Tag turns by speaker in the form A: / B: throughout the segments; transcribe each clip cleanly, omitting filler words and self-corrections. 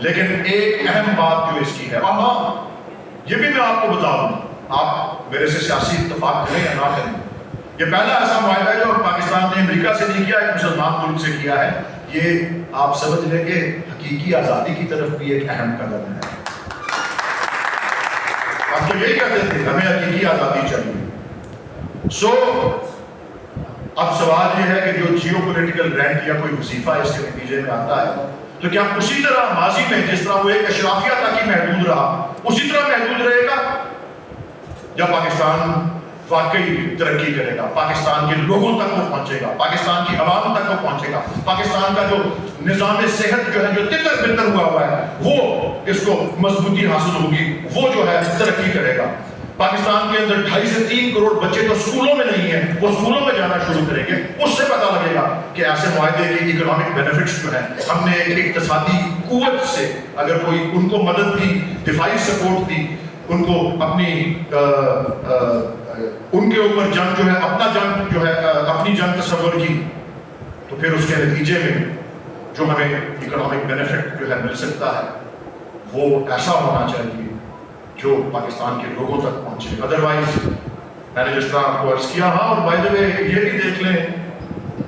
A: لیکن ایک اہم بات جو اس کی ہے، اور ہاں یہ بھی میں آپ کو بتاؤں، آپ میرے سے سیاسی اتفاق کریں یا نہ کریں، یہ پہلا ایسا معاہدہ ہے جو پاکستان نے امریکہ سے نہیں کیا، ایک مسلمان ملک سے کیا ہے. یہ آپ سمجھ لیں کہ حقیقی آزادی کی طرف بھی ایک اہم قدم ہے. ہم تو یہی کہتے تھے ہمیں حقیقی آزادی چاہیے. اب سوال یہ ہے کہ جو جیو پولیٹیکل رینٹ یا کوئی وظیفہ اس کے نتیجے میں آتا ہے، تو کیا اسی طرح ماضی میں جس طرح وہ ایک اشرافیہ تک ہی محدود رہا اسی طرح محدود رہے گا، یا پاکستان واقعی ترقی کرے گا، پاکستان کے لوگوں تک وہ پہنچے گا، پاکستان کی عوام تک وہ پہنچے گا، پاکستان کا جو نظام صحت جو ہے جو تتر بتر ہوا ہے وہ اس کو مضبوطی حاصل ہوگی، وہ جو ہے ترقی کرے گا. پاکستان کے اندر 2.5 سے 3 کروڑ بچے تو اسکولوں میں نہیں ہیں، وہ اسکولوں میں جانا شروع کریں گے. اس سے پتہ لگے گا کہ ایسے معاہدے کے اکنامک بینیفٹس جو ہیں، ہم نے ایک اقتصادی قوت سے اگر کوئی ان کو مدد دی، دفاعی سپورٹ دی، ان کو اپنی ان کے اوپر جنگ جو ہے اپنا جنگ جو ہے اپنی جنگ تصور کی، تو پھر اس کے نتیجے میں جو ہمیں اکنامک بینیفٹ جو ہے مل سکتا ہے وہ ایسا ہونا چاہیے جو پاکستان کے لوگوں تک پہنچے. ادروائز میں نے جس طرح آپ کو عرض کیا، ہاں اور بائی دا وے یہ بھی دیکھ لیں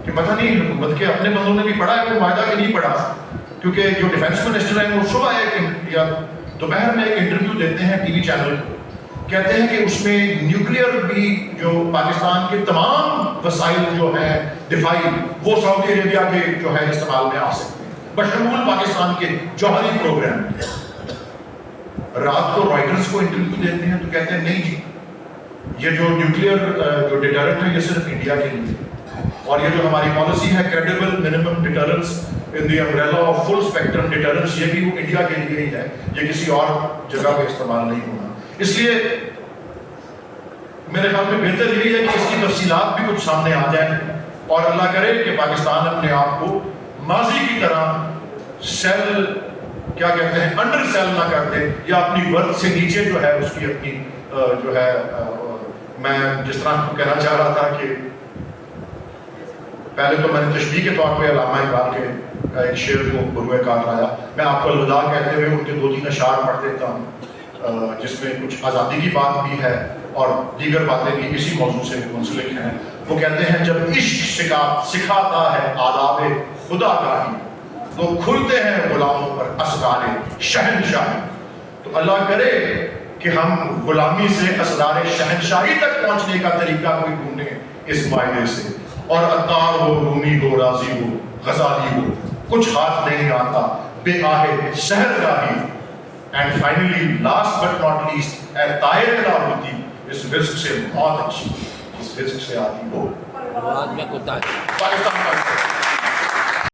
A: کہ پتہ نہیں حکومت کے اپنے بندوں نے بھی پڑھا ہے وہ معاہدہ کہ نہیں پڑھا، کیونکہ جو ڈیفینس منسٹر ہیں وہ صبح ایک یا دوپہر میں ایک انٹرویو دیتے ہیں ٹی وی چینل کو، کہتے ہیں کہ اس میں نیوکلیئر بھی جو پاکستان کے تمام وسائل جو ہیں دفاعی وہ سعودی عربیہ کے جو ہے استعمال میں آ سکتے ہیں بشمول پاکستان کے جوہری پروگرام. رات کو رائٹرز کو انٹرویو دیتے ہیں تو کہتے ہیں نہیں جی یہ جو نیوکلیئر جو ڈیٹرنٹ ہے یہ صرف انڈیا کے لیے، اور یہ جو ہماری پالیسی ہے credible minimum deterrence in the umbrella of full spectrum deterrence, یہ بھی وہ انڈیا کے لیے ہی ہے، یہ کسی اور جگہ پہ استعمال نہیں ہونا. اس لیے میرے خیال میں بہتر یہی ہے کہ اس کی تفصیلات بھی کچھ سامنے آ جائیں، اور اللہ کرے کہ پاکستان اپنے آپ کو ماضی کی طرح سیل کیا کہتے ہیں انڈر سیل نہ کر دے، یا اپنی ورتھ سے نیچے جو ہے اس کی اپنی جو ہے میں جس طرح کہنا چاہ رہا تھا کہ پہلے تو میں نے تشبیہ کے طور پہ علامہ اقبال کے ایک شعر کو بروئے کار لایا. میں آپ کو الوداع کہتے ہوئے ان کے 2-3 اشعار پڑھ دیتا ہوں جس میں کچھ آزادی کی بات بھی ہے اور دیگر باتیں بھی اسی موضوع سے منسلک ہیں. وہ کہتے ہیں جب عشق سکھاتا ہے آداب خدا گاہی، تو کھلتے ہیں غلاموں پر اسرار شہنشاہی. تو اللہ کرے کہ ہم غلامی سے اسرار شہنشاہی تک پہنچنے کا طریقہ کوئی ڈھونڈیں اس معاہدے سے. اور عطار ہو، رومی ہو، رازی ہو، غزالی ہو، کچھ ہاتھ نہیں آتا بے آہے سحر گاہی. And finally last but not least اے طائر لا ہوتی، اس رزق سے موت اچھی، اس رزق سے آتی ہو
B: میں کتا
A: پاکستان.